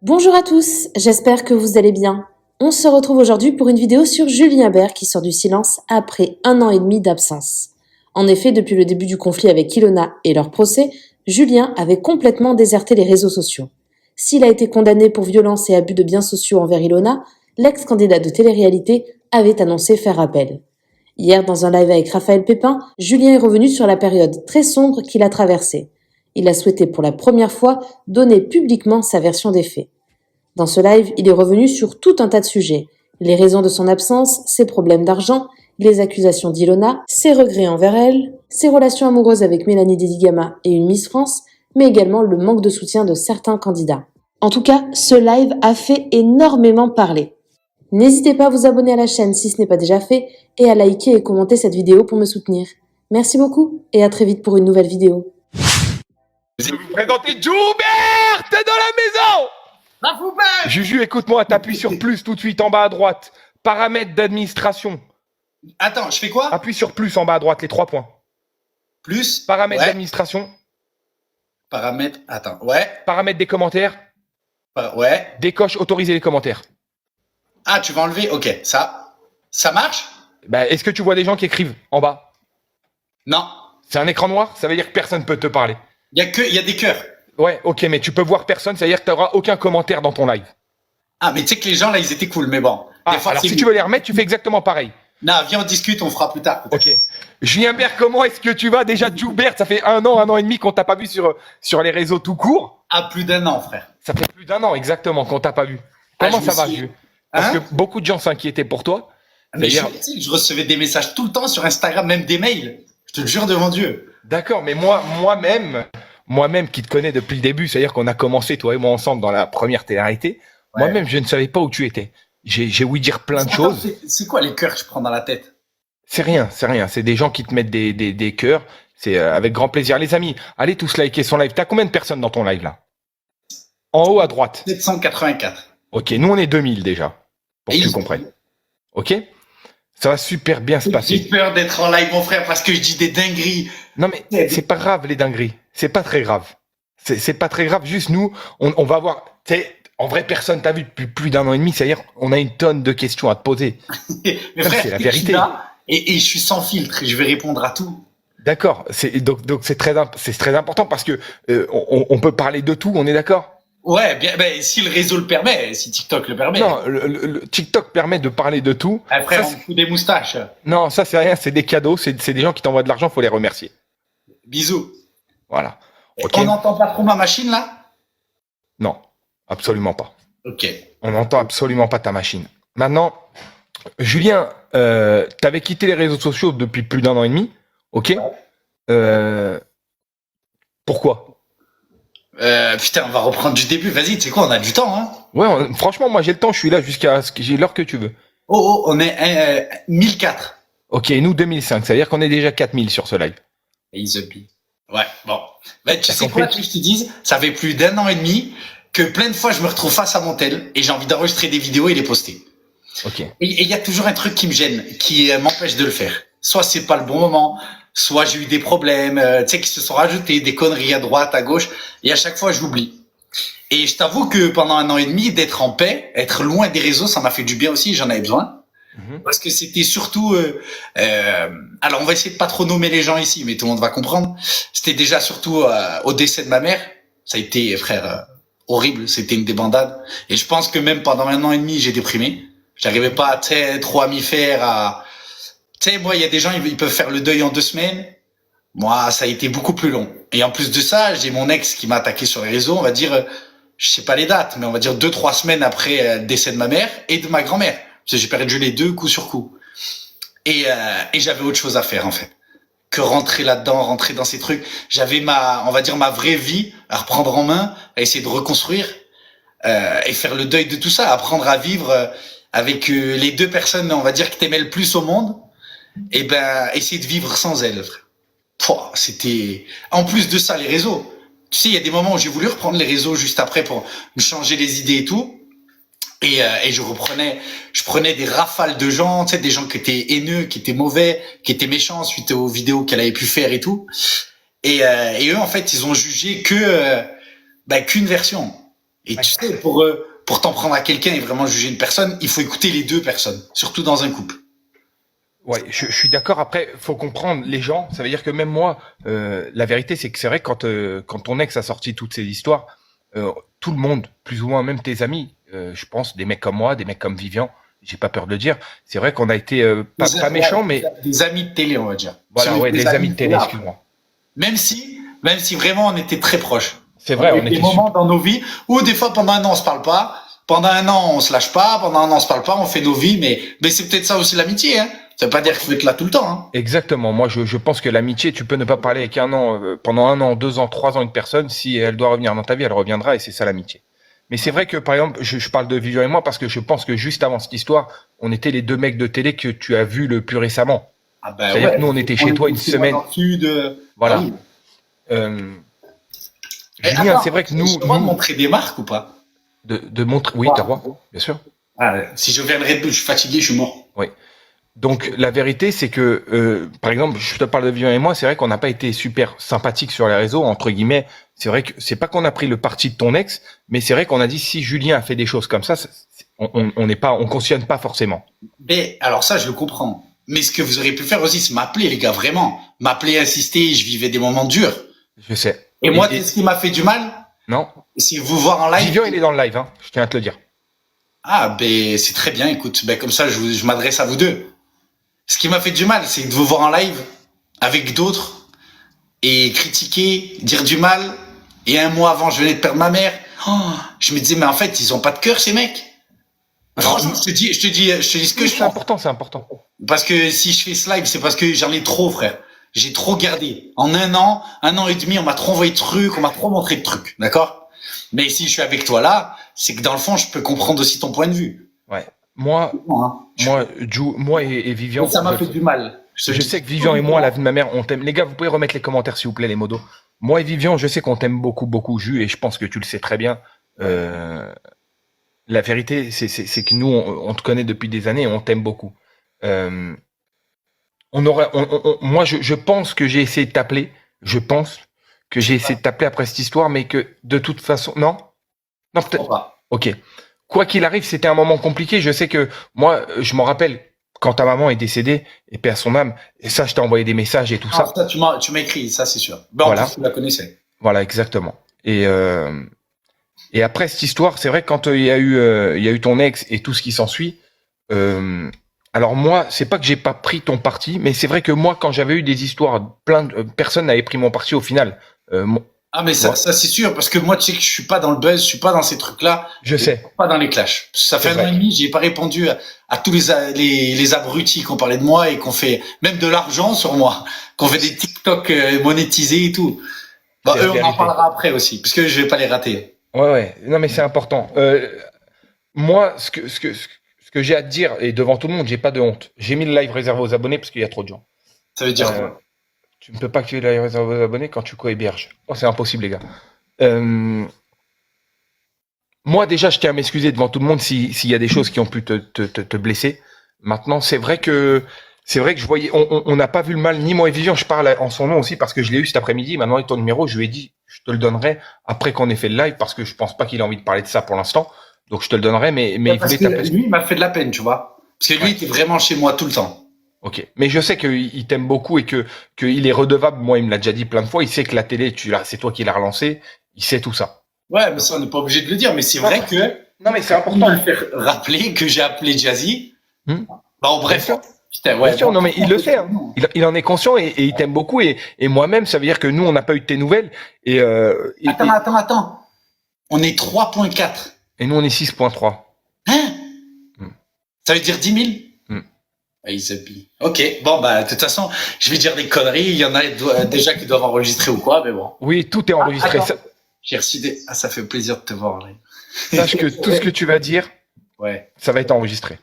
Bonjour à tous, j'espère que vous allez bien. On se retrouve aujourd'hui pour une vidéo sur Julien Bert qui sort du silence après 1 an et demi d'absence. En effet, depuis le début du conflit avec Ilona et leur procès, Julien avait complètement déserté les réseaux sociaux. S'il a été condamné pour violence et abus de biens sociaux envers Ilona, l'ex-candidat de télé-réalité avait annoncé faire appel. Hier, dans un live avec Raphaël Pépin, Julien est revenu sur la période très sombre qu'il a traversée. Il a souhaité pour la première fois donner publiquement sa version des faits. Dans ce live, il est revenu sur tout un tas de sujets. Les raisons de son absence, ses problèmes d'argent, les accusations d'Ilona, ses regrets envers elle, ses relations amoureuses avec Mélanie Dedigama et une Miss France, mais également le manque de soutien de certains candidats. En tout cas, ce live a fait énormément parler. N'hésitez pas à vous abonner à la chaîne si ce n'est pas déjà fait et à liker et commenter cette vidéo pour me soutenir. Merci beaucoup et à très vite pour une nouvelle vidéo. Je vais vous présenter Joubert dans la maison. La poubelle. Juju, écoute-moi, t'appuies sur plus tout de suite en bas à droite. Paramètres d'administration. Attends, je fais quoi? Appuie sur plus en bas à droite, les 3 points. Plus. Paramètres Ouais. d'administration. Paramètres. Attends. Ouais. Paramètres des commentaires. Ouais. Décoche autoriser les commentaires. Ah, tu vas enlever? Ok. Ça marche? Bah, est-ce que tu vois des gens qui écrivent en bas? Non. C'est un écran noir, ça veut dire que personne peut te parler. Il y a des cœurs. Ouais, ok, mais tu peux voir personne, ça veut dire que tu n'auras aucun commentaire dans ton live. Ah, mais tu sais que les gens là, ils étaient cool, mais bon. Ah, alors si tu veux les remettre, tu fais exactement pareil. Non, viens, on discute, on fera plus tard. Ok. Julien Bert, comment est-ce que tu vas? Déjà, Joubert, ça fait 1 an et demi qu'on t'a pas vu sur les réseaux tout court. Ah, plus d'un an, frère. Ça fait plus d'1 an exactement qu'on t'a pas vu. Comment je ça me va, suis- Jules? Parce Hein? que beaucoup de gens s'inquiétaient pour toi. Mais D'ailleurs- je recevais des messages tout le temps sur Instagram, même des mails. Je te le jure devant Dieu. D'accord, mais moi-même qui te connais depuis le début, c'est-à-dire qu'on a commencé, toi et moi, ensemble dans la première télé-réalité, Ouais. moi-même, je ne savais pas où tu étais. J'ai ouï dire plein de Attends, choses. C'est quoi les cœurs que je prends dans la tête? C'est rien. C'est des gens qui te mettent des cœurs. C'est avec grand plaisir. Les amis, allez tous liker son live. T'as combien de personnes dans ton live, là? En haut à droite. 784. Ok, nous, on est 2000 déjà. Pour Et que tu ils- comprennes. Ok? Ça va super bien se J'ai passer. peur d'être en live, mon frère, parce que je dis des dingueries. Non mais c'est pas grave les dingueries, c'est pas très grave. C'est pas très grave, juste nous, on va voir. Tu sais, en vrai personne t'a vu depuis plus d'1 an et demi, c'est-à-dire on a une tonne de questions à te poser. Mais Ça, frère, c'est la je suis vérité. là et je suis sans filtre et je vais répondre à tout. D'accord, donc c'est très important parce que on peut parler de tout, on est d'accord? Ouais, bien, ben, si le réseau le permet, si TikTok le permet. Non, le TikTok permet de parler de tout. Ah, frère, Ça, on me fout des moustaches. non, ça c'est rien, c'est des cadeaux, c'est des gens qui t'envoient de l'argent, faut les remercier. Bisous. Voilà. Ok. On n'entend pas trop ma machine là? Non, absolument pas. Ok. On n'entend absolument pas ta machine. Maintenant, Julien, t'avais quitté les réseaux sociaux depuis plus d'1 an et demi, ok? Pourquoi? Putain, on va reprendre du début. Vas-y, tu sais quoi, on a du temps, hein? Ouais, franchement, moi j'ai le temps, je suis là jusqu'à ce que j'ai l'heure que tu veux. Oh, on est 1004. Ok, nous 2005, ça veut dire qu'on est déjà 4000 sur ce live. Easy. Ouais, bon. Ben, tu T'as sais compris? quoi, tu veux que je te dise? Ça fait plus d'1 an et demi que plein de fois je me retrouve face à mon tel et j'ai envie d'enregistrer des vidéos et les poster. Ok. Et il y a toujours un truc qui me gêne, qui m'empêche de le faire. Soit c'est pas le bon moment, soit j'ai eu des problèmes, tu sais, qui se sont rajoutés, des conneries à droite, à gauche, et à chaque fois j'oublie. Et je t'avoue que pendant 1 an et demi, d'être en paix, être loin des réseaux, ça m'a fait du bien aussi, j'en avais besoin. Parce que c'était surtout... alors on va essayer de pas trop nommer les gens ici, mais tout le monde va comprendre. C'était déjà surtout au décès de ma mère. Ça a été, frère, horrible, c'était une débandade. Et je pense que même pendant 1 an et demi, j'ai déprimé. J'arrivais pas trop à m'y faire. Tu sais, moi, il y a des gens, ils peuvent faire le deuil en 2 semaines. Moi, ça a été beaucoup plus long. Et en plus de ça, j'ai mon ex qui m'a attaqué sur les réseaux, on va dire, je sais pas les dates, mais on va dire 2-3 semaines après le décès de ma mère et de ma grand-mère. Parce que j'ai perdu les deux coup sur coup. Et j'avais autre chose à faire, en fait, que rentrer là-dedans, rentrer dans ces trucs. J'avais on va dire, ma vraie vie à reprendre en main, à essayer de reconstruire, et faire le deuil de tout ça, apprendre à vivre avec les 2 personnes, on va dire, que t'aimais le plus au monde, et ben, essayer de vivre sans elles, frère. Pouah, c'était, en plus de ça, les réseaux. Tu sais, il y a des moments où j'ai voulu reprendre les réseaux juste après pour me changer les idées et tout. Et je prenais des rafales de gens, tu sais, des gens qui étaient haineux, qui étaient mauvais, qui étaient méchants suite aux vidéos qu'elle avait pu faire et tout. Et eux, en fait, ils ont jugé qu'une version. Et tu sais, pour t'en prendre à quelqu'un et vraiment juger une personne, il faut écouter les deux personnes, surtout dans un couple. Ouais, je suis d'accord. Après, faut comprendre les gens. Ça veut dire que même moi, la vérité, c'est que c'est vrai que quand ton ex a sorti toutes ces histoires, tout le monde, plus ou moins, même tes amis, je pense, des mecs comme moi, des mecs comme Vivian, j'ai pas peur de le dire. C'est vrai qu'on a été pas méchants, mais Des amis de télé, on va dire. voilà, ouais, des amis de télé, excuse-moi. Même si vraiment on était très proches. C'est vrai, on avait des était moments dans nos vies où des fois pendant un an on se parle pas, pendant un an on se lâche pas, pendant un an on se parle pas, on fait nos vies, mais c'est peut-être ça aussi l'amitié, hein. Ça veut pas dire qu'il faut être là tout le temps, hein. Exactement. Moi, je pense que l'amitié, tu peux ne pas parler avec pendant un an, 2 ans, 3 ans une personne. Si elle doit revenir dans ta vie, elle reviendra et c'est ça l'amitié. Mais c'est vrai que, par exemple, je parle de Vivian et moi parce que je pense que juste avant cette histoire, on était les deux mecs de télé que tu as vus le plus récemment. Ah ben C'est-à-dire ouais. que nous, on était chez toi une semaine. Dans le sud, Voilà. ah oui. Julien, Attends, c'est vrai que j'ai le droit de montrer des marques ou pas? de montrer, oui, t'as le droit, bien sûr. Ah, si je viens de Red Bull, je suis fatigué, je suis mort. Oui. Donc la vérité, c'est que, par exemple, je te parle de Vivian et moi, c'est vrai qu'on n'a pas été super sympathiques sur les réseaux, entre guillemets. C'est vrai que c'est pas qu'on a pris le parti de ton ex, mais c'est vrai qu'on a dit si Julien a fait des choses comme ça, on n'est pas, on cautionne pas forcément. Mais alors ça, je le comprends. Mais ce que vous auriez pu faire aussi, c'est m'appeler, les gars, vraiment. M'appeler, insister, je vivais des moments durs. Je sais. Et moi, ce qui m'a fait du mal, non, c'est vous voir en live. Vivian, il est dans le live, hein. Je tiens à te le dire. Ah, ben c'est très bien, écoute. Ben comme ça, je m'adresse à vous deux. Ce qui m'a fait du mal, c'est de vous voir en live avec d'autres et critiquer, dire du mal. Et un mois avant, je venais de perdre ma mère. Oh, je me disais, mais en fait, ils ont pas de cœur, ces mecs. Franchement, je te dis ce que je C'est pense. important, c'est important. Parce que si je fais ce live, c'est parce que j'en ai trop, frère. J'ai trop gardé. En un an et demi, on m'a trop envoyé de trucs, on m'a trop montré de trucs. D'accord? Mais si je suis avec toi là, c'est que dans le fond, je peux comprendre aussi ton point de vue. Ouais. Moi et Vivian. Ça m'a fait du mal. Je sais que Vivian et moi, la vie de ma mère, on t'aime. Les gars, vous pouvez remettre les commentaires, s'il vous plaît, les modos. Moi et Vivian, je sais qu'on t'aime beaucoup, beaucoup, Jus, et je pense que tu le sais très bien. La vérité, c'est que nous, on te connaît depuis des années et on t'aime beaucoup. Moi, je pense que j'ai essayé de t'appeler. Je pense que j'ai essayé de t'appeler après cette histoire, mais que de toute façon, non, peut-être. Ok. Quoi qu'il arrive, c'était un moment compliqué. Je sais que moi, je m'en rappelle quand ta maman est décédée, et paix à son âme. Et ça, je t'ai envoyé des messages et tout ça. Ça, tu m'as écrit, ça c'est sûr. Ben, voilà. En plus, tu la connaissais. Voilà, exactement. Et après cette histoire, c'est vrai que quand il y a eu ton ex et tout ce qui s'ensuit. Alors moi, c'est pas que j'ai pas pris ton parti, mais c'est vrai que moi, quand j'avais eu des histoires, personne n'avait pris mon parti au final. Ah mais ça c'est sûr, parce que moi tu sais que je suis pas dans le buzz, je suis pas dans ces trucs-là. Je sais. Pas dans les clashs. Ça fait un an et demi, j'ai pas répondu à tous les abrutis qui ont parlé de moi et qu'on fait même de l'argent sur moi, qu'on fait des TikTok monétisés et tout. Bah, eux, on en parlera après aussi, parce que je vais pas les rater. Ouais. Non mais c'est important. Moi, ce que j'ai à te dire, et devant tout le monde, j'ai pas de honte. J'ai mis le live réservé aux abonnés parce qu'il y a trop de gens. Ça veut dire quoi? Tu ne peux pas activer le live réservé aux abonnés quand tu co-héberges. Oh, c'est impossible, les gars. Moi, déjà, je tiens à m'excuser devant tout le monde s'il y a des choses qui ont pu te blesser. Maintenant, c'est vrai que je voyais, on n'a pas vu le mal, ni moi et Vivian. Je parle en son nom aussi parce que je l'ai eu cet après-midi. Maintenant, ton numéro, je lui ai dit, je te le donnerai après qu'on ait fait le live parce que je pense pas qu'il a envie de parler de ça pour l'instant. Donc, je te le donnerai, mais il voulait t'appeler. Lui, il m'a fait de la peine, tu vois. Parce que lui, il était vraiment chez moi tout le temps. Ok, mais je sais qu'il t'aime beaucoup et qu'il est redevable. Moi, il me l'a déjà dit plein de fois. Il sait que la télé, c'est toi qui l'as relancé. Il sait tout ça. Ouais, mais ça, on n'est pas obligé de le dire. Mais c'est vrai que. Non, mais c'est important de le faire rappeler que j'ai appelé Jazzy. Bon, bref. Putain, ouais. Bien sûr, non, mais il le sait. Hein. Il en est conscient et il t'aime beaucoup. Et moi-même, ça veut dire que nous, on n'a pas eu de tes nouvelles. Attends. On est 3.4. Et nous, on est 6.3. Hein? Ça veut dire 10 000? Ok, bon bah de toute façon, je vais dire des conneries. Il y en a déjà qui doivent enregistrer ou quoi, mais bon. Oui, tout est enregistré. J'ai reçu des. Ah, ça fait plaisir de te voir. Sache que tout ce que tu vas dire, ça va être enregistré.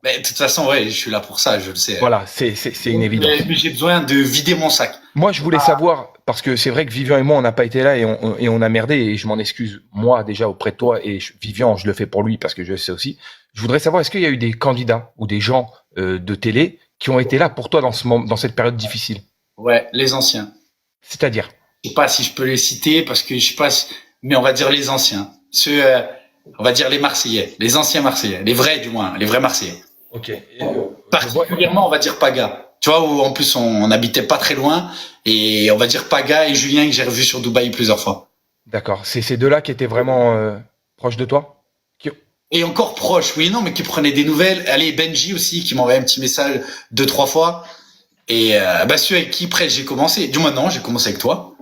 Mais de toute façon, ouais, je suis là pour ça, je le sais. Voilà, c'est une évidence. Mais j'ai besoin de vider mon sac. Moi, je voulais savoir parce que c'est vrai que Vivian et moi, on n'a pas été là et on a merdé et je m'en excuse moi déjà auprès de toi et Vivian, je le fais pour lui parce que je le sais aussi. Je voudrais savoir est-ce qu'il y a eu des candidats ou des gens de télé qui ont été là pour toi dans cette période difficile? Ouais, les anciens. C'est-à-dire? Je sais pas si je peux les citer parce que je sais pas, mais on va dire les anciens. ceux, on va dire les Marseillais, les anciens Marseillais, les vrais du moins, les vrais Marseillais. Ok. Particulièrement, on va dire Paga. Tu vois, où en plus on habitait pas très loin, et on va dire Paga et Julien que j'ai revu sur Dubaï plusieurs fois. D'accord. C'est ces deux-là qui étaient vraiment proches de toi? Et encore proche, oui, non, mais qui prenaient des nouvelles. Allez, Benji aussi, qui m'envoyait un petit message 2-3 fois. Et ceux avec qui presque j'ai commencé. Du moins non, j'ai commencé avec toi.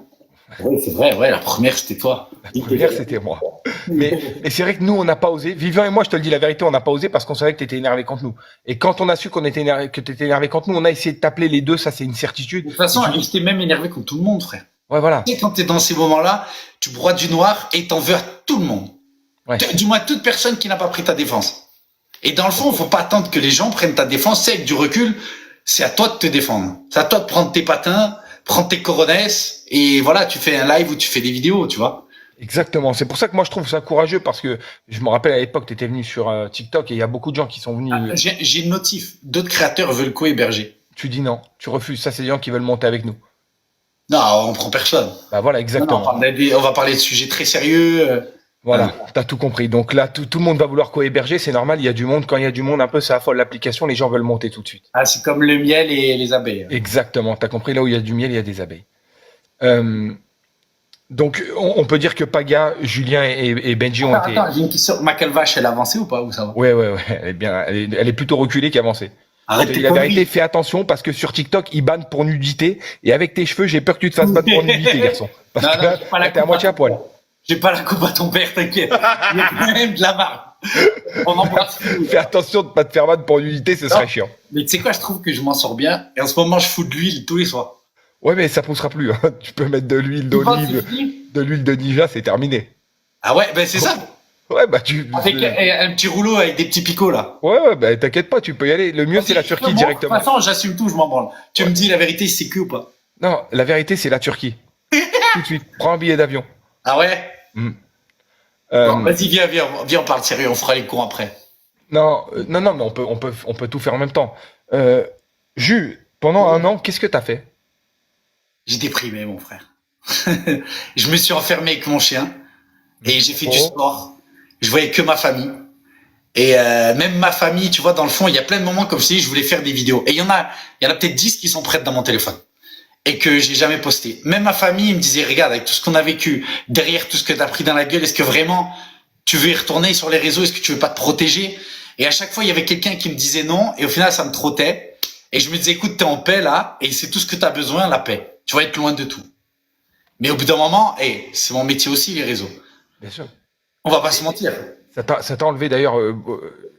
Oui, c'est vrai, ouais, la première c'était toi. La première, c'était moi. Mais c'est vrai que nous, on n'a pas osé. Vivian et moi, je te le dis la vérité, on n'a pas osé parce qu'on savait que tu étais énervé contre nous. Et quand on a su qu'on était énervé, que tu étais énervé contre nous, on a essayé de t'appeler les deux, ça c'est une certitude. De toute façon, j'étais même énervé contre tout le monde, frère. Ouais, voilà. Et quand t'es dans ces moments-là, tu broies du noir et t'en veux à tout le monde. Ouais. Du moins, toute personne qui n'a pas pris ta défense. Et dans le fond, faut pas attendre que les gens prennent ta défense. C'est avec du recul, c'est à toi de te défendre. C'est à toi de prendre tes patins, prendre tes coronesses, et voilà, tu fais un live ou tu fais des vidéos, tu vois. Exactement. C'est pour ça que moi, je trouve ça courageux parce que je me rappelle à l'époque, tu étais venu sur TikTok et il y a beaucoup de gens qui sont venus. J'ai une notif. D'autres créateurs veulent co-héberger. Tu dis non, tu refuses. Ça, c'est des gens qui veulent monter avec nous. Non, on prend personne. Bah voilà, exactement. Non, on va parler de sujets très sérieux. Voilà, t'as tout compris. Donc là, tout le monde va vouloir co-héberger, c'est normal, il y a du monde. Quand il y a du monde, un peu, ça affole l'application, les gens veulent monter tout de suite. Ah, c'est comme le miel et les abeilles. Exactement, t'as compris, là où il y a du miel, il y a des abeilles. Donc, on peut dire que Paga, Julien et Benji ont été... Attends, j'ai une question. Ma calvache, elle a avancé ou pas? Où ça va? Ouais, elle est bien, elle est plutôt reculée qu'avancée. Arrête La vérité, fais attention, parce que sur TikTok, ils bannent pour nudité, et avec tes cheveux, j'ai peur que tu te fasses battre pour nudité, garçon. Parce que là, t'es à moitié à poil. J'ai pas la coupe à ton père, t'inquiète. Il y a quand même de la marque. On embrasse. Fais attention de pas te faire battre pour nudité, ce serait chiant. Mais tu sais quoi, je trouve que je m'en sors bien. Et en ce moment, je fous de l'huile tous les soirs. Ouais, mais ça poussera plus. Hein. Tu peux mettre de l'huile d'olive, de l'huile de Nivea, c'est terminé. Ah ouais, ben c'est ça. Ouais, bah tu. Avec un petit rouleau avec des petits picots là. Ouais, bah t'inquiète pas, tu peux y aller. Le mieux, c'est la Turquie directement. De toute façon, j'assume tout, je m'en branle. Tu me dis la vérité, c'est que ou pas? Non, la vérité, c'est la Turquie. Tout de suite. Prends un billet d'avion. Ah ouais? Bon, vas-y, viens, on parle sérieux, on fera les cons après. Non, mais on peut tout faire en même temps. Jus, pendant un an, qu'est-ce que t'as fait? J'ai déprimé, mon frère. Je me suis enfermé avec mon chien et j'ai fait du sport. Je voyais que ma famille. Et même ma famille, tu vois, dans le fond, il y a plein de moments comme si je voulais faire des vidéos. Et il y en a peut-être 10 qui sont prêtes dans mon téléphone et que j'ai jamais posté. Même ma famille me disait, regarde, avec tout ce qu'on a vécu, derrière tout ce que t'as pris dans la gueule, est-ce que vraiment tu veux y retourner sur les réseaux? Est-ce que tu veux pas te protéger? Et à chaque fois, il y avait quelqu'un qui me disait non. Et au final, ça me trottait. Et je me disais, écoute, t'es en paix là, et c'est tout ce que t'as besoin, la paix. Tu vas être loin de tout. Mais au bout d'un moment, c'est mon métier aussi, les réseaux. Bien sûr. On va pas se mentir. Ça t'a enlevé d'ailleurs.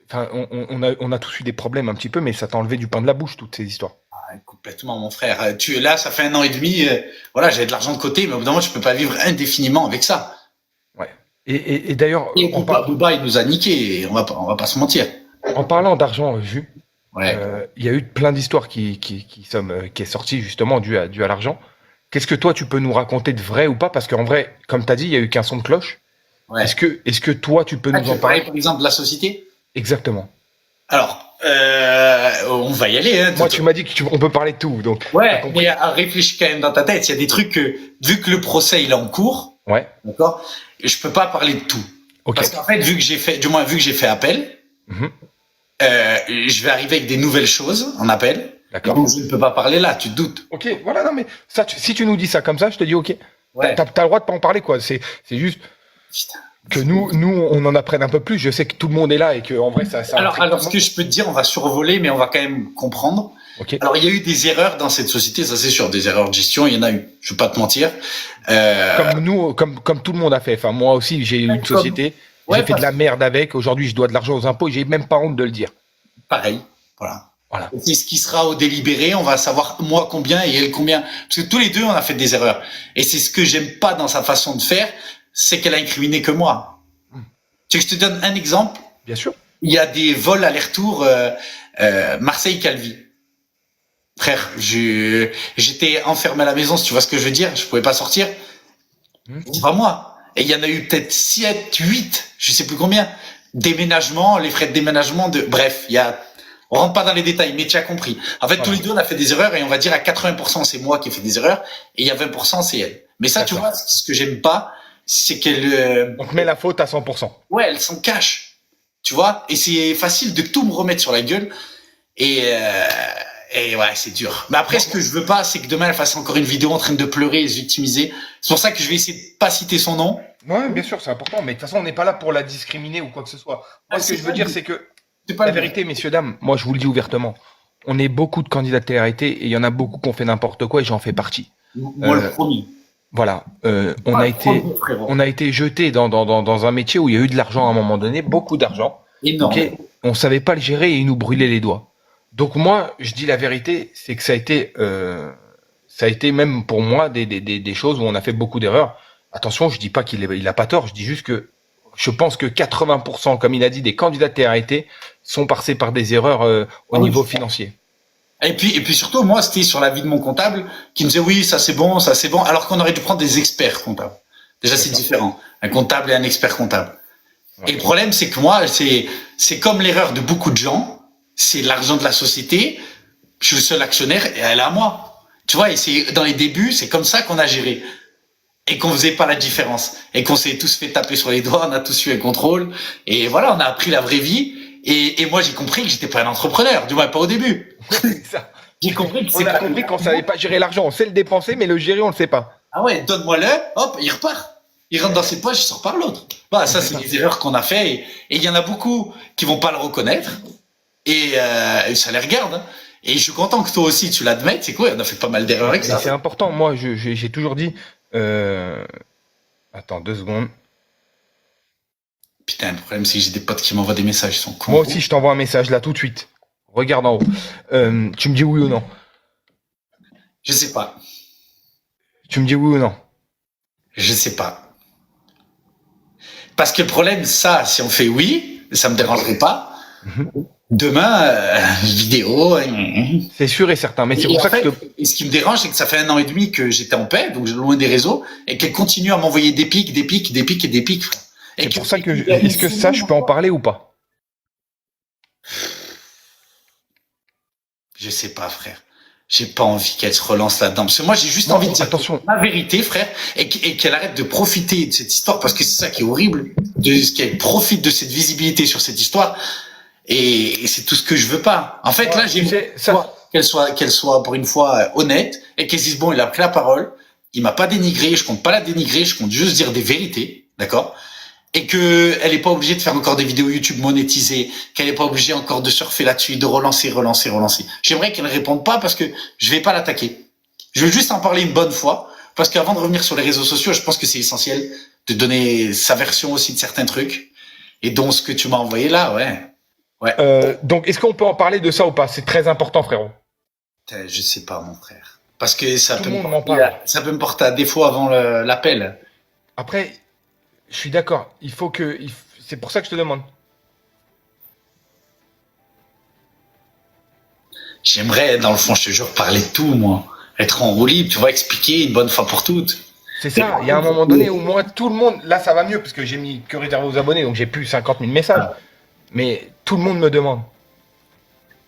Enfin, on a tous eu des problèmes un petit peu, mais ça t'a enlevé du pain de la bouche, toutes ces histoires. Ah, complètement, mon frère. Là, ça fait 1 an et demi. Voilà, j'avais de l'argent de côté, mais au bout d'un moment, je peux pas vivre indéfiniment avec ça. Ouais. Et d'ailleurs, Booba, il nous a niqué. On va pas se mentir. En parlant d'argent, Jus, ouais. Il y a eu plein d'histoires qui est sortie justement dû à l'argent. Qu'est-ce que toi tu peux nous raconter de vrai ou pas? Parce qu'en vrai, comme tu as dit, il y a eu qu'un son de cloche. Ouais. Est-ce que toi tu peux nous en parler? Par exemple de la société? Exactement. Alors, on va y aller. Hein, moi, tu m'as dit qu'on peut parler de tout. Donc, ouais, mais réfléchis quand même dans ta tête. Il y a des trucs que, vu que le procès il est en cours, ouais, d'accord, je peux pas parler de tout. Okay. Parce qu'en fait, vu que j'ai fait appel, je vais arriver avec des nouvelles choses en appel. D'accord. Donc, je ne peux pas parler là, tu te doutes. Ok, voilà, non, mais ça, si tu nous dis ça comme ça, je te dis ok. Ouais. T'as le droit de pas en parler, quoi. C'est juste que nous, on en apprenne un peu plus. Je sais que tout le monde est là et que en vrai, ça. Alors, ce que je peux te dire, on va survoler, mais on va quand même comprendre. Okay. Alors, il y a eu des erreurs dans cette société, ça c'est sûr, des erreurs de gestion, il y en a eu. Je vais pas te mentir. Comme tout le monde a fait. Enfin, moi aussi, j'ai eu une société. J'ai fait de la merde avec. Aujourd'hui, je dois de l'argent aux impôts. J'ai même pas honte de le dire. Pareil. Voilà. C'est ce qui sera au délibéré. On va savoir moi combien et elle combien. Parce que tous les deux, on a fait des erreurs. Et c'est ce que j'aime pas dans sa façon de faire, c'est qu'elle a incriminé que moi. Tu veux que je te donne un exemple? Bien sûr. Il y a des vols aller-retour Marseille-Calvi. Frère, j'étais enfermé à la maison, si tu vois ce que je veux dire. Je pouvais pas sortir. C'est pas moi. Et il y en a eu peut-être 7, 8, je sais plus combien. Déménagement, les frais de déménagement, bref, on rentre pas dans les détails, mais tu as compris. En fait, tous les deux, on a fait des erreurs et on va dire à 80%, c'est moi qui ai fait des erreurs et il y a 20%, c'est elle. Mais ça, tu vois, ce que j'aime pas, c'est qu'elle, On te met la faute à 100%. ouais, elle s'en cache, tu vois. Et c'est facile de tout me remettre sur la gueule. Et ouais, c'est dur. Mais après, ce que je veux pas, c'est que demain, elle fasse encore une vidéo en train de pleurer et se victimiser. C'est pour ça que je vais essayer de pas citer son nom. Ouais, bien sûr, c'est important. Mais de toute façon, on n'est pas là pour la discriminer ou quoi que ce soit. Moi, ce que je veux dire, c'est que C'est pas la le vérité, messieurs, dames, moi, je vous le dis ouvertement. On est beaucoup de candidats de télé-réalité et il y en a beaucoup qui ont fait n'importe quoi et j'en fais partie. Moi, le premier. Voilà. On Moi, a le été, premier, frérot. on a été jeté dans un métier où il y a eu de l'argent à un moment donné, beaucoup d'argent. Énorme. Ok, on savait pas le gérer et ils nous brûlaient les doigts. Donc moi, je dis la vérité, c'est que ça a été même pour moi des choses où on a fait beaucoup d'erreurs. Attention, je dis pas il a pas tort, je dis juste que je pense que 80%, comme il a dit, des candidats de TRT sont passés par des erreurs au niveau financier. Et puis surtout, moi, c'était sur la vie de mon comptable qui me disait oui, ça c'est bon, alors qu'on aurait dû prendre des experts comptables. Déjà, c'est différent. Un comptable et un expert comptable. Ouais. Et le problème, c'est que moi, c'est comme l'erreur de beaucoup de gens. C'est l'argent de la société. Je suis le seul actionnaire et elle est à moi. Tu vois, et c'est dans les débuts, c'est comme ça qu'on a géré. Et qu'on faisait pas la différence. Et qu'on s'est tous fait taper sur les doigts, on a tous eu un contrôle. Et voilà, on a appris la vraie vie. Et moi, j'ai compris que j'étais pas un entrepreneur. Du moins, pas au début. Ça. J'ai compris que on a compris qu'on savait pas gérer l'argent. On sait le dépenser, mais le gérer, on le sait pas. Ah ouais, donne-moi-le, hop, il repart. Il rentre dans ses poches, il sort par l'autre. Bah, ça, c'est des erreurs qu'on a fait. Et il y en a beaucoup qui vont pas le reconnaître. Et ça les regarde. Hein. Et je suis content que toi aussi, tu l'admettes. C'est quoi, on a fait pas mal d'erreurs avec ça. C'est important. Moi, j'ai toujours dit... Attends, 2 secondes. Putain, le problème, c'est que j'ai des potes qui m'envoient des messages. Ils sont cons. Moi aussi, je t'envoie un message là tout de suite. Regarde en haut. Tu me dis oui ou non? Je sais pas. Tu me dis oui ou non? Je sais pas. Parce que le problème, ça, si on fait oui, ça me dérangerait pas. Demain, vidéo. C'est sûr et certain. Mais c'est pour ça que. Et ce qui me dérange, c'est que ça fait 1 an et demi que j'étais en paix, donc loin des réseaux, et qu'elle continue à m'envoyer des pics. C'est pour ça que. Est-ce que ça, je peux en parler ou pas? Je sais pas, frère. J'ai pas envie qu'elle se relance là-dedans. Parce que moi, j'ai juste envie de dire la vérité, frère, et qu'elle arrête de profiter de cette histoire, parce que c'est ça qui est horrible, qu'elle profite de cette visibilité sur cette histoire. Et c'est tout ce que je veux pas. En fait, là, j'aimerais qu'elle soit pour une fois honnête et qu'elle dise bon, il a pris la parole, il m'a pas dénigré, je compte pas la dénigrer, je compte juste dire des vérités, d'accord? Et que elle est pas obligée de faire encore des vidéos YouTube monétisées, qu'elle est pas obligée encore de surfer là-dessus, de relancer. J'aimerais qu'elle ne réponde pas parce que je vais pas l'attaquer. Je veux juste en parler une bonne fois parce qu'avant de revenir sur les réseaux sociaux, je pense que c'est essentiel de donner sa version aussi de certains trucs et dont ce que tu m'as envoyé là, ouais. Donc, est-ce qu'on peut en parler de ça ou pas? C'est très important, frérot. Je sais pas, mon frère. Parce que ça peut me porter à défaut avant l'appel. Après, je suis d'accord. C'est pour ça que je te demande. J'aimerais, dans le fond, je te jure, parler de tout, moi. Être en roue libre, tu vois, expliquer une bonne fois pour toutes. C'est ça. Il y a un moment donné où moi, tout le monde, là, ça va mieux parce que j'ai mis que réservé aux abonnés, donc j'ai plus 50 000 messages. Ah. Mais tout le monde me demande.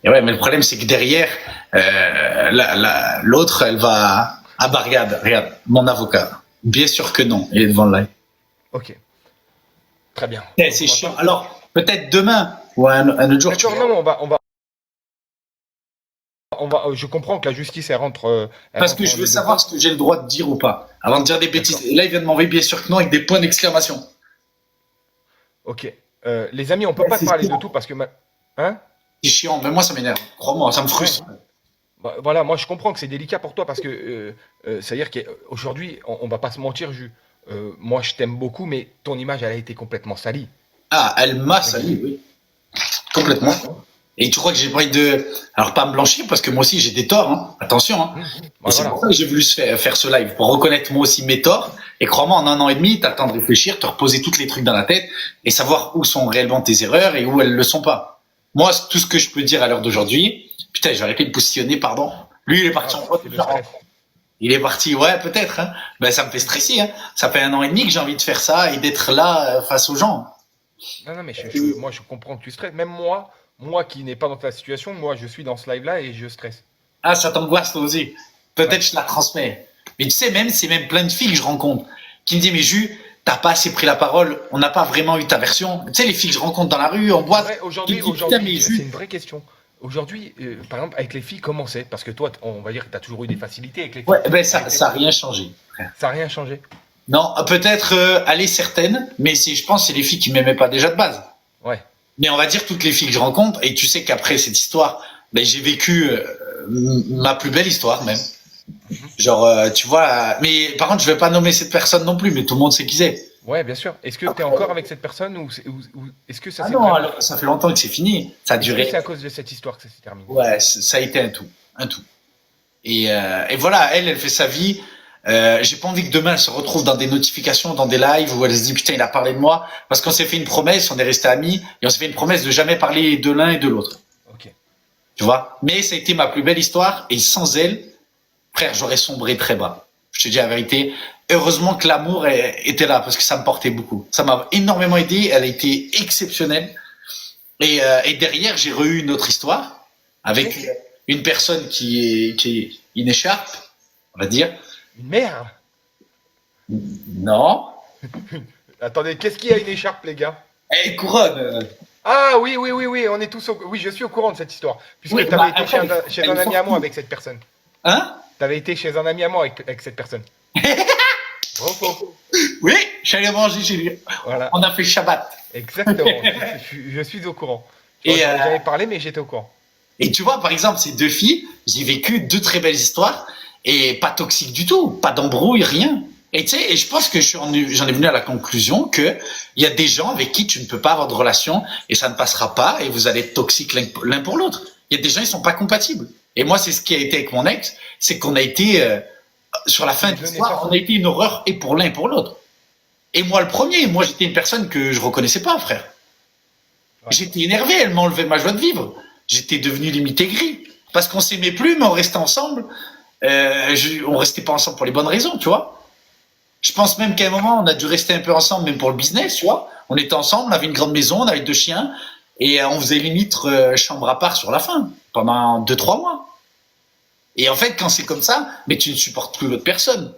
Et ouais, mais le problème, c'est que derrière, l'autre, elle va... Ah bah regarde, mon avocat. Bien sûr que non, il est devant le live. Ok. Très bien. C'est chiant. Alors, peut-être demain, ou un autre jour. Non, je comprends que la justice, elle rentre... Parce que je veux savoir ce que j'ai le droit de dire ou pas. Avant de dire des bêtises. Et là, il vient de m'envoyer bien sûr que non, avec des points d'exclamation. Ok. Les amis, on peut pas parler de tout parce que... Hein? C'est chiant, mais moi ça m'énerve. Crois-moi, ça me frustre. Bah, voilà, moi je comprends que c'est délicat pour toi parce que c'est-à-dire qu'aujourd'hui, on va pas se mentir, moi je t'aime beaucoup, mais ton image elle a été complètement salie. Ah, elle m'a sali, oui. Complètement. Et tu crois que j'ai pas envie de... Alors pas me blanchir parce que moi aussi j'ai des torts, hein. Attention. Hein. Bah, c'est pour ça que j'ai voulu faire ce live, pour reconnaître moi aussi mes torts. Et crois-moi, en 1 an et demi, t'as le temps de réfléchir, te reposer tous les trucs dans la tête et savoir où sont réellement tes erreurs et où elles le sont pas. Moi, tout ce que je peux dire à l'heure d'aujourd'hui, putain, je vais arrêter de postillonner, pardon. Lui, il est parti en route. Il est parti, ouais, peut-être. Hein. Ben, ça me fait stresser. Hein. Ça fait 1 an et demi que j'ai envie de faire ça et d'être là face aux gens. Non, mais moi, je comprends que tu stresses. Même moi qui n'ai pas dans ta situation, moi, je suis dans ce live-là et je stresse. Ah, ça t'angoisse, toi aussi. Peut-être je la transmets. Mais tu sais, c'est même plein de filles que je rencontre qui me disent, mais Jus, t'as pas assez pris la parole, on n'a pas vraiment eu ta version. Tu sais, les filles que je rencontre dans la rue, en boîte, Ouais, ils me disent, putain, mais c'est une vraie question. Aujourd'hui, par exemple, avec les filles, comment c'est? Parce que toi, on va dire que tu as toujours eu des facilités avec les filles. ouais, ben Avec ça, les ça a filles, rien changé. ça n'a rien changé. Non, peut-être aller certaines, mais je pense que c'est les filles qui m'aimaient pas déjà de base. Ouais. Mais on va dire toutes les filles que je rencontre, et tu sais qu'après cette histoire, ben j'ai vécu ma plus belle histoire même. Genre, tu vois, mais par contre, je vais pas nommer cette personne non plus, mais tout le monde sait qui c'est. Ouais, bien sûr. Est-ce que tu es encore avec cette personne ou est-ce que ça Ah s'est non, vraiment- alors, ça fait longtemps que c'est fini. Ça a Est-ce que duré. c'est à cause de cette histoire que ça s'est terminé? Ouais, ça a été un tout, un tout. Et voilà, elle fait sa vie. J'ai pas envie que demain elle se retrouve dans des notifications, dans des lives où elle se dit putain il a parlé de moi, parce qu'on s'est fait une promesse, on est resté amis et on s'est fait une promesse de jamais parler de l'un et de l'autre. Ok. Tu vois. Mais ça a été ma plus belle histoire et sans elle, frère, j'aurais sombré très bas. Je te dis la vérité. Heureusement que l'amour était là parce que ça me portait beaucoup. Ça m'a énormément aidé. Elle a été exceptionnelle. Et derrière, j'ai eu une autre histoire avec une personne qui est une écharpe, on va dire. Une merde. Non. Attendez, qu'est-ce qu'il y a une écharpe, les gars? Eh, couronne. Ah oui, on est tous oui, je suis au courant de cette histoire. Puisque Oui, tu avais bah, été après, chez elle un ami à fortune. moi avec cette personne. Hein? Tu avais été chez un ami à moi avec cette personne. Bravo. Oui, j'allais manger chez lui. Voilà, On a fait Shabbat. exactement. Je suis au courant. Et, J'en ai jamais parlé, mais j'étais au courant. Et tu vois, par exemple, ces deux filles, j'ai vécu deux très belles histoires et pas toxiques du tout, pas d'embrouille, rien. Et tu sais, et je pense que j'en ai venu à la conclusion que il y a des gens avec qui tu ne peux pas avoir de relation et ça ne passera pas et vous allez être toxiques l'un pour l'autre. Il y a des gens, ils sont pas compatibles. Et moi, c'est ce qui a été avec mon ex, c'est qu'on a été, sur la fin de l'histoire, on a été une horreur et pour l'un et pour l'autre. Et moi, le premier, moi, j'étais une personne que je reconnaissais pas, frère. Ouais. J'étais énervé, elle m'a enlevé ma joie de vivre. J'étais devenu limite aigri. Parce qu'on s'aimait plus, mais on restait ensemble. On restait pas ensemble pour les bonnes raisons, tu vois. Je pense même qu'à un moment, on a dû rester un peu ensemble, même pour le business, tu vois. On était ensemble, on avait une grande maison, on avait 2 chiens, et on faisait limite chambre à part sur la fin, pendant 2-3 mois. Et en fait, quand c'est comme ça, mais tu ne supportes plus l'autre personne.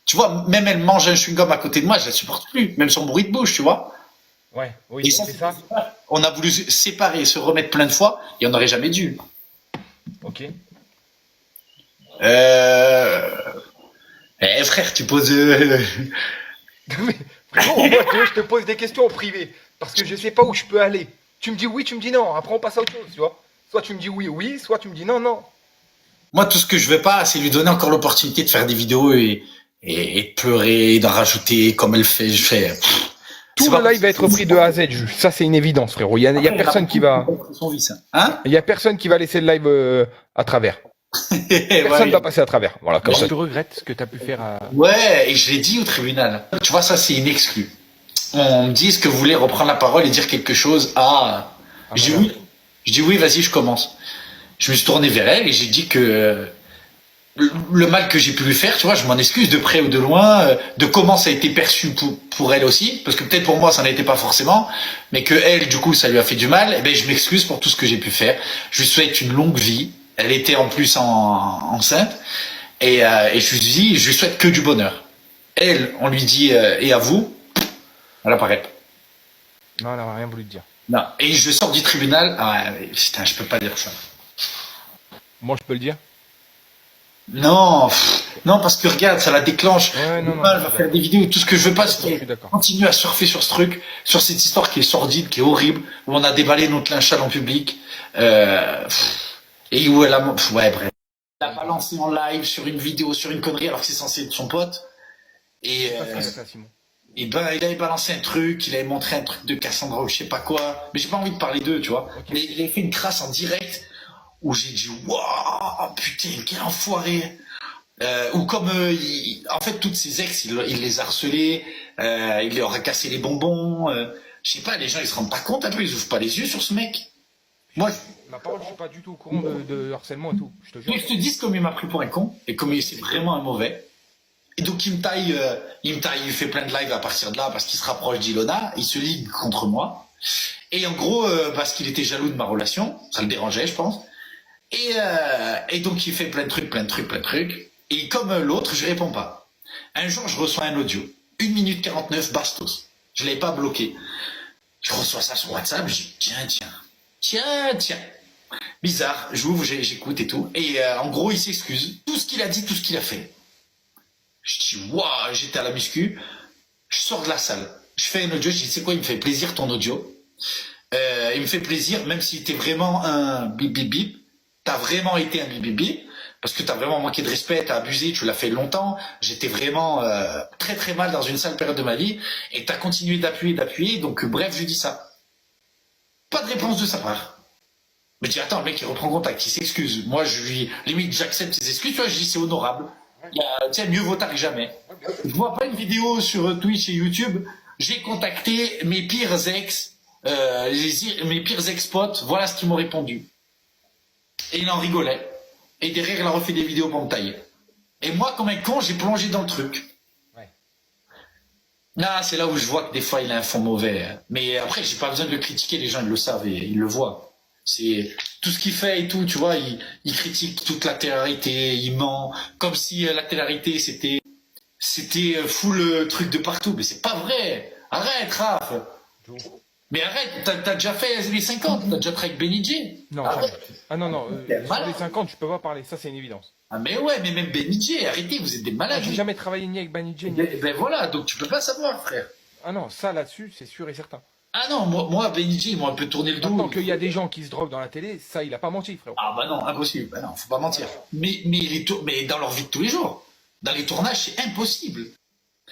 Tu vois, même elle mange un chewing-gum à côté de moi, je la supporte plus, même son bruit de bouche, tu vois. Ouais, oui, Et ça, c'est ça. on a voulu se séparer, se remettre plein de fois, et on n'aurait jamais dû. Ok. Frère, tu poses. Mais, frérot, moi, je te pose des questions en privé. Parce que je sais pas où je peux aller. Tu me dis oui, tu me dis non. Après, on passe à autre chose, tu vois. Soit tu me dis oui, oui, soit tu me dis non, non. Moi, tout ce que je veux pas, c'est lui donner encore l'opportunité de faire des vidéos et de pleurer, d'en rajouter comme elle fait. Je fais. Tout C'est le pas live va être repris de A à Z. Ça, c'est une évidence, frérot. Il y a personne qui va. Son vice, hein. Il y a personne qui va laisser le live à travers. Personne Ouais. va passer à travers. Voilà, comme Ouais. ça. Tu regrettes ce que tu as pu faire à. Ouais, et je l'ai dit au tribunal. Tu vois, ça, c'est une exclue. On me dit, est-ce que vous voulez reprendre la parole et dire quelque chose? Je dis oui. Je dis oui, vas-y, je commence. Je me suis tourné vers elle et j'ai dit que le mal que j'ai pu lui faire, tu vois, je m'en excuse de près ou de loin, de comment ça a été perçu pour elle aussi, parce que peut-être pour moi ça n'était pas forcément, mais que elle, du coup, ça lui a fait du mal. Et ben, je m'excuse pour tout ce que j'ai pu faire. Je lui souhaite une longue vie. Elle était en plus enceinte et je lui dis, je lui souhaite que du bonheur. Elle, on lui dit et à vous, elle apparaît. Non, elle n'a rien voulu te dire. Non. Et je sors du tribunal. Ah, putain, je peux pas dire ça. Moi, je peux le dire. Non, non, parce que regarde, ça la déclenche. Ouais, non, Elle va faire des vidéos. Tout ce que je veux pas, Je c'est suis d'accord. continuer à surfer sur ce truc, sur cette histoire qui est sordide, qui est horrible, où on a déballé notre linge sale en public, et où elle a, ouais, bref. Elle a balancé en live sur une vidéo, sur une connerie, alors que c'est censé être son pote. Et, Ça, Simon. et ben, il avait balancé un truc, il avait montré un truc de Cassandra ou je sais pas quoi. Mais j'ai pas envie de parler d'eux, tu vois. Ok. Mais il avait fait une crasse en direct où j'ai dit waouh, putain, quel enfoiré. Ou comme en fait toutes ses ex, il les a harcelés, il leur a cassé les bonbons. Je sais pas, les gens ils se rendent pas compte un peu, ils ouvrent pas les yeux sur ce mec. Moi, Ma parole, je suis pas du tout au courant de harcèlement et tout. Je te jure. je te dis comme il m'a pris pour un con et comme c'est vraiment un mauvais. Et donc il me taille, il fait plein de lives à partir de là parce qu'il se rapproche d'Ilona, il se ligue contre moi. Et en gros, parce qu'il était jaloux de ma relation, ça le dérangeait, je pense. Et donc il fait plein de trucs. Et comme l'autre, je réponds pas. Un jour, je reçois un audio 1 minute 49, bastos. Je l'avais pas bloqué. Je reçois ça sur WhatsApp, je dis tiens. Bizarre, j'ouvre, j'écoute et tout. Et en gros, il s'excuse. Tout ce qu'il a dit, tout ce qu'il a fait. Je dis, waouh, j'étais à la muscu. Je sors de la salle. Je fais un audio, je dis, c'est quoi, il me fait plaisir ton audio. Il me fait plaisir, même si t'es vraiment un bip bip bip. T'as vraiment été un bip bip bip. Parce que t'as vraiment manqué de respect, t'as abusé, tu l'as fait longtemps. J'étais vraiment très très mal dans une sale période de ma vie. Et t'as continué d'appuyer. Donc bref, je dis ça. Pas de réponse de sa part. Mais dis, attends, le mec, il reprend contact, il s'excuse. Moi, limite, j'accepte ses excuses, tu vois, je dis, c'est honorable. Tiens, mieux vaut tard que jamais. Je vois pas une vidéo sur Twitch et YouTube. J'ai contacté mes pires ex, mes pires ex-potes, voilà ce qu'ils m'ont répondu. Et il en rigolait. Et derrière, il a refait des vidéos pour me tailler. Et moi, comme un con, j'ai plongé dans le truc. Ouais. Ah, c'est là où je vois que des fois, il a un fond mauvais. Mais après, j'ai pas besoin de le critiquer, les gens, ils le savent et ils le voient. C'est tout ce qu'il fait et tout, tu vois, il critique toute la télé-réalité, il ment, comme si la télé-réalité c'était full truc de partout, mais c'est pas vrai. Arrête, Raph. Mais arrête, t'as déjà fait les 50, t'as déjà travaillé avec Benny J. Non, non, sur les 50, je peux pas parler, ça c'est une évidence. Ah mais ouais, mais même Benny J, arrêtez, vous êtes des malades. J'ai jamais travaillé ni avec Benny J. Ben voilà, donc tu peux pas savoir, frère. Ah non, ça là-dessus, c'est sûr et certain. Ah non, moi Benny J, ils m'ont un peu tourné le dos. Maintenant qu'il y a des gens qui se droguent dans la télé, ça, il a pas menti, frère. Ah bah non, impossible. Bah non, faut pas mentir. Mais dans leur vie de tous les jours, dans les tournages, c'est impossible.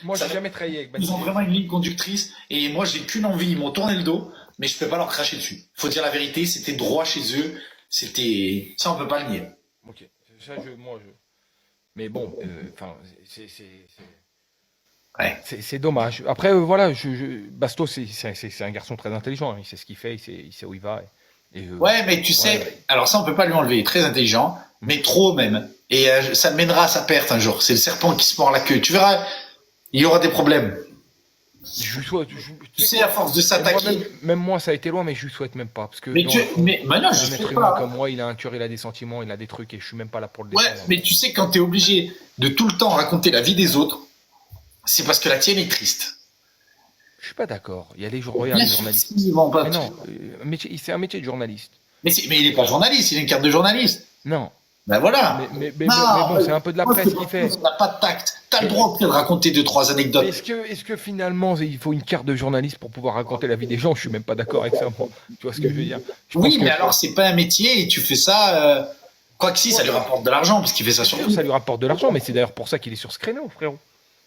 Moi, j'ai jamais travaillé avec Ils ont vraiment une ligne conductrice et moi, j'ai qu'une envie. Ils m'ont tourné le dos, mais je peux pas leur cracher dessus. Faut dire la vérité, c'était droit chez eux. C'était ça, on peut pas le nier. Ok, ça, Mais bon, enfin, Ouais. C'est dommage. Après, voilà, Bastos, c'est un garçon très intelligent. Hein. Il sait ce qu'il fait, il sait où il va. Ouais, mais tu sais, alors ça, on peut pas lui enlever. Il est très intelligent, mais trop même. Et ça mènera à sa perte un jour. C'est le serpent qui se mord la queue. Tu verras, il y aura des problèmes. Tu sais, à force de s'attaquer. Même moi, ça a été loin, mais je lui souhaite même pas. Parce que mais non, je un être humain comme moi, il a un cœur, il a des sentiments, il a des trucs, et je suis même pas là pour le défendre. Ouais, mais tu sais, quand t'es obligé de tout le temps raconter la vie des autres, c'est parce que la tienne est triste. Je suis pas d'accord. Il y a des journalistes. Mais non, c'est un métier de journaliste. Mais il est pas journaliste, il a une carte de journaliste. Non. Ben voilà. Mais bon, c'est un peu de la presse qu'il fait. Tu n'as pas de tact. Tu as le droit de raconter 2-3 anecdotes. Est-ce que finalement, il faut une carte de journaliste pour pouvoir raconter la vie des gens? Je suis même pas d'accord avec ça. Tu vois ce que je veux dire? Oui, mais alors, c'est pas un métier et tu fais ça. Quoi que si, ça lui rapporte de l'argent parce qu'il fait ça sur Ça lui rapporte de l'argent, mais c'est d'ailleurs pour ça qu'il est sur ce créneau, frérot.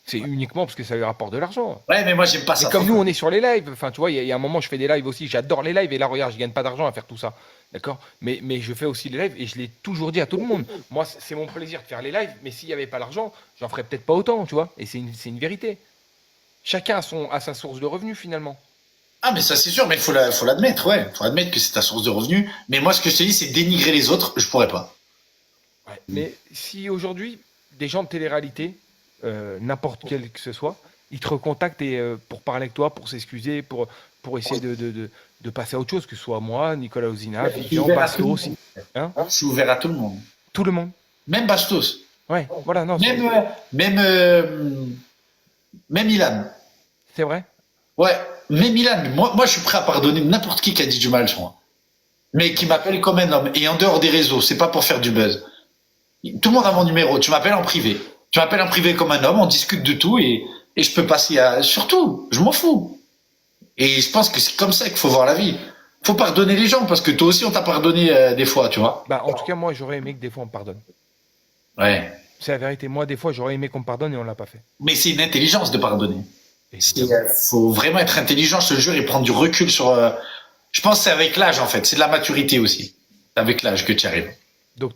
C'est uniquement parce que ça lui rapporte de l'argent. Ouais, mais moi, j'aime pas ça. Et comme nous, on est sur les lives. Enfin, tu vois, il y a un moment, je fais des lives aussi. J'adore les lives. Et là, regarde, je gagne pas d'argent à faire tout ça. D'accord? Mais je fais aussi les lives et je l'ai toujours dit à tout le monde. Moi, c'est mon plaisir de faire les lives. Mais s'il n'y avait pas l'argent, j'en ferais peut-être pas autant, tu vois. Et c'est une vérité. Chacun a sa source de revenus, finalement. Ah, mais ça, c'est sûr. Mais faut l'admettre, ouais. Faut admettre que c'est ta source de revenus. Mais moi, ce que je te dis, c'est dénigrer les autres. Je pourrais pas. Ouais. Mais si aujourd'hui, des gens de télé-réalité, n'importe quel que ce soit, ils te recontactent pour parler avec toi, pour s'excuser, pour essayer de passer à autre chose, que ce soit moi, Nicolas Ozina, Vivian, Bastos. Hein, je suis ouvert à tout le monde. Tout le monde. Même Bastos. Ouais, voilà, non. Même Ilan. C'est vrai? Ouais, même Ilan. Moi, je suis prêt à pardonner n'importe qui a dit du mal sur moi. Mais qui m'appelle comme un homme. Et en dehors des réseaux, c'est pas pour faire du buzz. Tout le monde a mon numéro. Tu m'appelles en privé. Tu m'appelles en privé comme un homme, on discute de tout et je peux passer à... Surtout, je m'en fous. Et je pense que c'est comme ça qu'il faut voir la vie. Faut pardonner les gens parce que toi aussi on t'a pardonné des fois, tu vois. Bah en tout cas moi j'aurais aimé que des fois on me pardonne. Ouais. C'est la vérité. Moi des fois j'aurais aimé qu'on me pardonne et on l'a pas fait. Mais c'est une intelligence de pardonner. Faut vraiment être intelligent, je te jure, et prendre du recul sur... Je pense que c'est avec l'âge en fait, c'est de la maturité aussi. C'est avec l'âge que tu arrives. Donc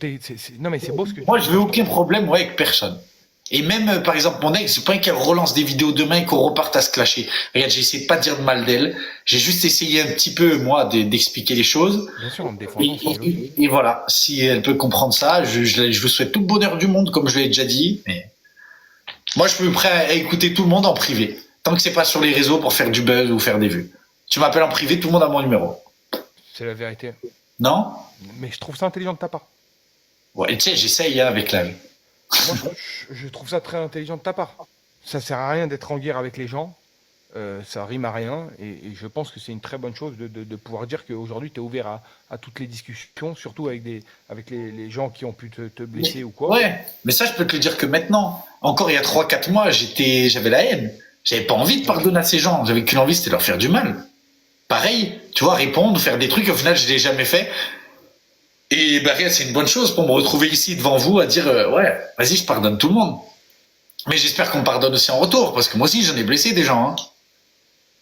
non mais c'est beau ce que... Moi je veux aucun problème avec personne. Et même, par exemple, mon ex, c'est pas qu'elle relance des vidéos demain et qu'on reparte à se clasher. Regarde, j'ai essayé de pas dire de mal d'elle. J'ai juste essayé un petit peu, moi, d'expliquer les choses. Bien sûr, en me défendant. Et voilà. Si elle peut comprendre ça, je vous souhaite tout le bonheur du monde, comme je l'ai déjà dit. Mais moi, je suis prêt à écouter tout le monde en privé. Tant que c'est pas sur les réseaux pour faire du buzz ou faire des vues. Tu m'appelles en privé, tout le monde a mon numéro. C'est la vérité. Non? Mais je trouve ça intelligent de ta part. Ouais, tu sais, j'essaye avec l'âge. Moi, je trouve ça très intelligent de ta part. ça sert à rien d'être en guerre avec les gens. Ça rime à rien. Et je pense que c'est une très bonne chose de pouvoir dire qu'aujourd'hui, tu es ouvert à toutes les discussions, surtout avec les gens qui ont pu te blesser ou quoi. Ouais, mais ça, je peux te le dire que maintenant. Encore il y a 3 4 mois, j'avais la haine. J'avais pas envie de pardonner à ces gens. J'avais qu'une envie, c'était de leur faire du mal. Pareil, tu vois, répondre, faire des trucs, au final, je l'ai jamais fait. Et bah, regarde, c'est une bonne chose pour me retrouver ici devant vous à dire, ouais, vas-y, je pardonne tout le monde. Mais j'espère qu'on me pardonne aussi en retour, parce que moi aussi, j'en ai blessé des gens, hein.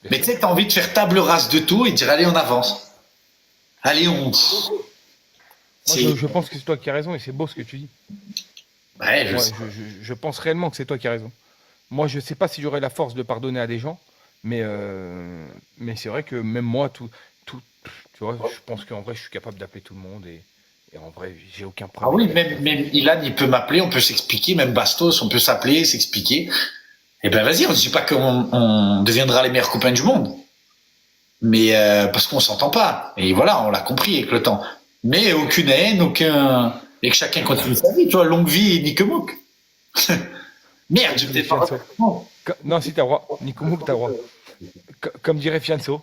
Mais tu sais que t'as envie de faire table rase de tout et de dire, allez, on avance. Allez, on. Moi, C'est. je pense que c'est toi qui as raison et c'est beau ce que tu dis. Ouais, je Moi, sais. je pense réellement que c'est toi qui as raison. Moi, je sais pas si j'aurais la force de pardonner à des gens, mais c'est vrai que même moi, tu vois, je pense qu'en vrai, je suis capable d'appeler tout le monde et en vrai, j'ai aucun Ah problème oui, avec même Ilan, il peut m'appeler, on peut s'expliquer, même Bastos, on peut s'appeler, s'expliquer. Eh ben vas-y, on ne dit pas qu'on deviendra les meilleurs copains du monde, mais parce qu'on s'entend pas. Et voilà, on l'a compris avec le temps. Mais aucune haine, et que chacun continue sa vie. Tu vois, longue vie et Nick Mouk. Merde, j'ai peut-être pas Fianso. repris le mot. Non, si t'as le droit. Nico Mouk, t'as le droit. Comme dirait Fianso.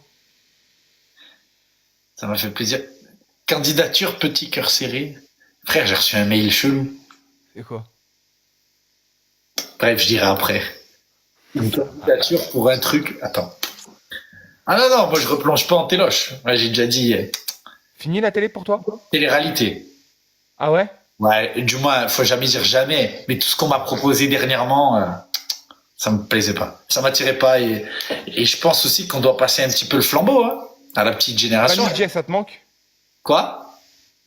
Ça m'a fait plaisir. Candidature petit cœur serré. Frère, j'ai reçu un mail chelou. C'est quoi? Bref, je dirai après. Une candidature pour un truc. Attends. Ah non, non, moi je replonge pas en téloche. Ouais, j'ai déjà dit Fini la télé pour toi? télé-réalité. Ah ouais? Ouais, du moins, faut jamais dire jamais. Mais tout ce qu'on m'a proposé dernièrement, ça me plaisait pas. Ça m'attirait pas. Et je pense aussi qu'on doit passer un petit peu le flambeau, hein, à la petite génération. Benny J, ça te manque? Quoi?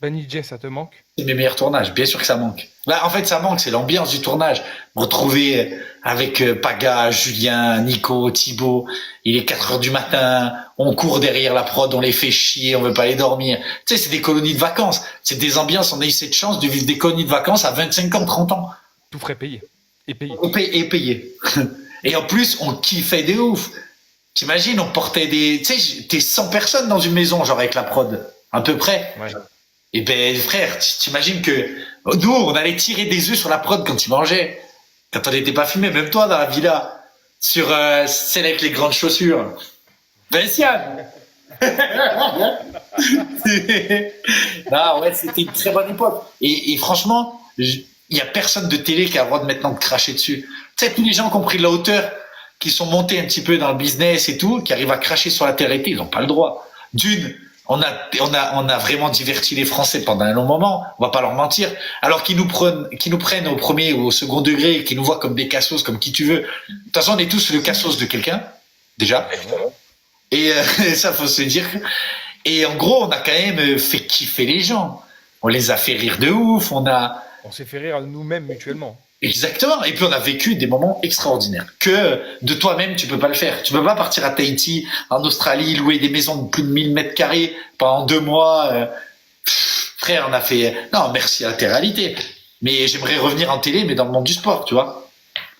Benny J, ça te manque? C'est mes meilleurs tournages. Bien sûr que ça manque. Là, en fait, ça manque. C'est l'ambiance du tournage. Me retrouver avec Paga, Julien, Nico, Thibaut. Il est 4 heures du matin. On court derrière la prod. On les fait chier. On veut pas aller dormir. Tu sais, c'est des colonies de vacances. C'est des ambiances. On a eu cette chance de vivre des colonies de vacances à 25 ans, 30 ans. Tout frais payé. Et payé. Et payé. Et en plus, on kiffait de ouf. T'imagines, on portait des... Tu sais, t'es 100 personnes dans une maison, genre avec la prod. À peu près. Ouais. Et ben, frère, t'imagines que nous, on allait tirer des œufs sur la prod quand ils mangeaient. Quand on n'était pas filmé, même toi dans la villa. Sur celle avec les grandes chaussures. Vinciane. Non, ouais, c'était une très bonne époque. Et franchement, il y a personne de télé qui a le droit de maintenant de cracher dessus. Tu sais, tous les gens qui ont pris de la hauteur, qui sont montés un petit peu dans le business et tout, qui arrivent à cracher sur la télé, ils n'ont pas le droit. D'une, on a vraiment diverti les Français pendant un long moment. On va pas leur mentir. Alors qu'ils nous prennent au premier ou au second degré, qu'ils nous voient comme des cassos, comme qui tu veux. De toute façon, on est tous le cassos de quelqu'un, déjà. Et ça, faut se dire. Et en gros, on a quand même fait kiffer les gens. On les a fait rire de ouf. On s'est fait rire nous-mêmes mutuellement. Exactement. Et puis on a vécu des moments extraordinaires. Que de toi-même, tu peux pas le faire. Tu peux pas partir à Tahiti, en Australie, louer des maisons de plus de 1000 mètres carrés pendant 2 mois. Frère, on a fait... Non, merci à la télé-réalité. Mais j'aimerais revenir en télé, mais dans le monde du sport, tu vois.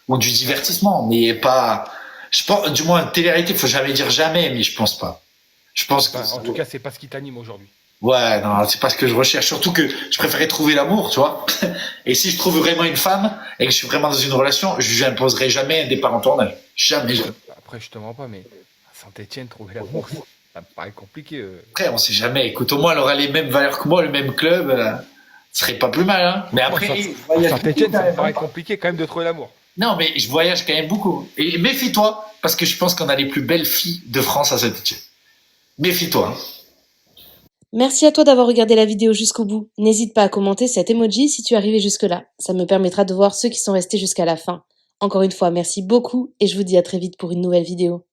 Ou du divertissement, mais pas... Je pense, du moins, télé-réalité, faut jamais dire jamais, mais je pense pas. Je pense que... Enfin, en tout cas, c'est pas ce qui t'anime aujourd'hui. Ouais, non, c'est pas ce que je recherche. Surtout que je préférais trouver l'amour, tu vois. Et si je trouve vraiment une femme et que je suis vraiment dans une relation, je lui imposerai jamais un départ en tournage. Jamais. Après, je te mens pas, mais à Saint-Etienne, trouver l'amour, ça me paraît compliqué. Après, on sait jamais. Écoute, au moins, elle aura les mêmes valeurs que moi, le même club. Ce serait pas plus mal, hein. Mais après, je À voyage Saint-Etienne, beaucoup, ça me quand paraît même. compliqué quand même de trouver l'amour. Non, mais je voyage quand même beaucoup. Et méfie-toi, parce que je pense qu'on a les plus belles filles de France à Saint-Etienne. Méfie-toi, hein. Merci à toi d'avoir regardé la vidéo jusqu'au bout. N'hésite pas à commenter cet emoji si tu es arrivé jusque-là. Ça me permettra de voir ceux qui sont restés jusqu'à la fin. Encore une fois, merci beaucoup et je vous dis à très vite pour une nouvelle vidéo.